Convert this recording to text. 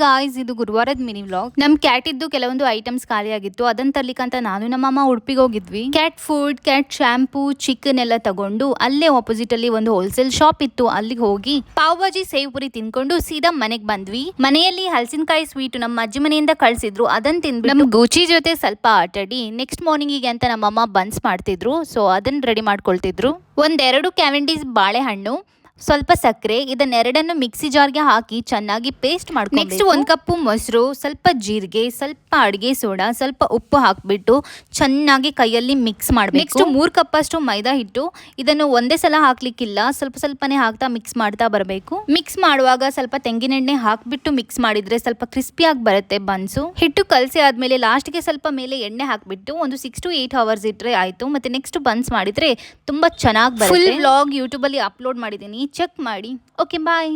Guys, ಇದು ಗುರುವಾರದ mini vlog. ನಮ್ cat ಇದ್ದು ಕೆಲವೊಂದು ಐಟಮ್ಸ್ ಖಾಲಿ ಆಗಿತ್ತು. ಅದನ್ನ ತರ್ಲಿಕ್ಕಂತ ನಾನು ನಮ್ಮಮ್ಮ ಉಡುಪಿಗೆ ಹೋಗಿದ್ವಿ. Cat food, cat shampoo, chicken ಎಲ್ಲ ತಗೊಂಡು ಅಲ್ಲೇ ಆಪೋಸಿಟ್ ಅಲ್ಲಿ ಒಂದು ಹೋಲ್ಸೇಲ್ ಶಾಪ್ ಇತ್ತು, ಅಲ್ಲಿಗೆ ಹೋಗಿ ಪಾವ್ ಭಾಜಿ ಸೇವ್ ಪುರಿ ತಿನ್ಕೊಂಡು ಸೀದಾ ಮನೆಗೆ ಬಂದ್ವಿ. ಮನೆಯಲ್ಲಿ ಹಲಸಿನಕಾಯಿ ಸ್ವೀಟ್ ನಮ್ಮ ಅಜ್ಜಿ ಮನೆಯಿಂದ ಕಳ್ಸಿದ್ರು, ಅದನ್ನ ತಿಂದ್ಬಿಟ್ಟು ನಮ್ ಗೂಚಿ ಜೊತೆ ಸ್ವಲ್ಪ ಆಟಾಡಿ ನೆಕ್ಸ್ಟ್ ಮಾರ್ನಿಂಗಿಗೆ ಅಂತ ನಮ್ಮಮ್ಮ ಬನ್ಸ್ ಮಾಡ್ತಿದ್ರು. ಸೊ ಅದನ್ನ ರೆಡಿ ಮಾಡ್ಕೊಳ್ತಿದ್ರು. ಒಂದೆರಡು ಕ್ಯಾವೆಂಡೀಸ್ ಬಾಳೆಹಣ್ಣು, ಸ್ವಲ್ಪ ಸಕ್ಕರೆ, ಇದನ್ನೆರಡನ್ನು ಮಿಕ್ಸಿ ಜಾರ್ಗೆ ಹಾಕಿ ಚೆನ್ನಾಗಿ ಪೇಸ್ಟ್ ಮಾಡ್ಕೊಂಡು ನೆಕ್ಸ್ಟ್ 1 ಕಪ್ಪು ಮೊಸರು, ಸ್ವಲ್ಪ ಜೀರಿಗೆ, ಸ್ವಲ್ಪ ಅಡಿಗೆ ಸೋಡಾ, ಸ್ವಲ್ಪ ಉಪ್ಪು ಹಾಕ್ಬಿಟ್ಟು ಚೆನ್ನಾಗಿ ಕೈಯಲ್ಲಿ ಮಿಕ್ಸ್ ಮಾಡಬೇಕು. ನೆಕ್ಸ್ಟ್ 3 ಕಪ್ಪಷ್ಟು ಮೈದಾ ಹಿಟ್ಟು. ಇದನ್ನು ಒಂದೇ ಸಲ ಹಾಕ್ಲಿಕ್ಕಿಲ್ಲ, ಸ್ವಲ್ಪ ಸ್ವಲ್ಪನೇ ಹಾಕ್ತಾ ಮಿಕ್ಸ್ ಮಾಡ್ತಾ ಬರಬೇಕು. ಮಿಕ್ಸ್ ಮಾಡುವಾಗ ಸ್ವಲ್ಪ ತೆಂಗಿನೆಣ್ಣೆ ಹಾಕ್ಬಿಟ್ಟು ಮಿಕ್ಸ್ ಮಾಡಿದ್ರೆ ಸ್ವಲ್ಪ ಕ್ರಿಸ್ಪಿಯಾಗಿ ಬರುತ್ತೆ ಬನ್ಸು. ಹಿಟ್ಟು ಕಲಸಿ ಆದ್ಮೇಲೆ ಲಾಸ್ಟ್ಗೆ ಸ್ವಲ್ಪ ಮೇಲೆ ಎಣ್ಣೆ ಹಾಕ್ಬಿಟ್ಟು ಒಂದು 6 to 8 hours ಇಟ್ರೆ ಆಯ್ತು. ಮತ್ತೆ ನೆಕ್ಸ್ಟ್ ಬನ್ಸ್ ಮಾಡಿದ್ರೆ ತುಂಬಾ ಚೆನ್ನಾಗಿ ಬರುತ್ತೆ. ಫುಲ್ ವ್ಲಾಗ್ ಯೂಟ್ಯೂಬ್ ಅಲ್ಲಿ ಅಪ್ಲೋಡ್ ಮಾಡಿದ್ದೀನಿ, ಚೆಕ್ ಮಾಡಿ. ಓಕೆ, ಬಾಯ್.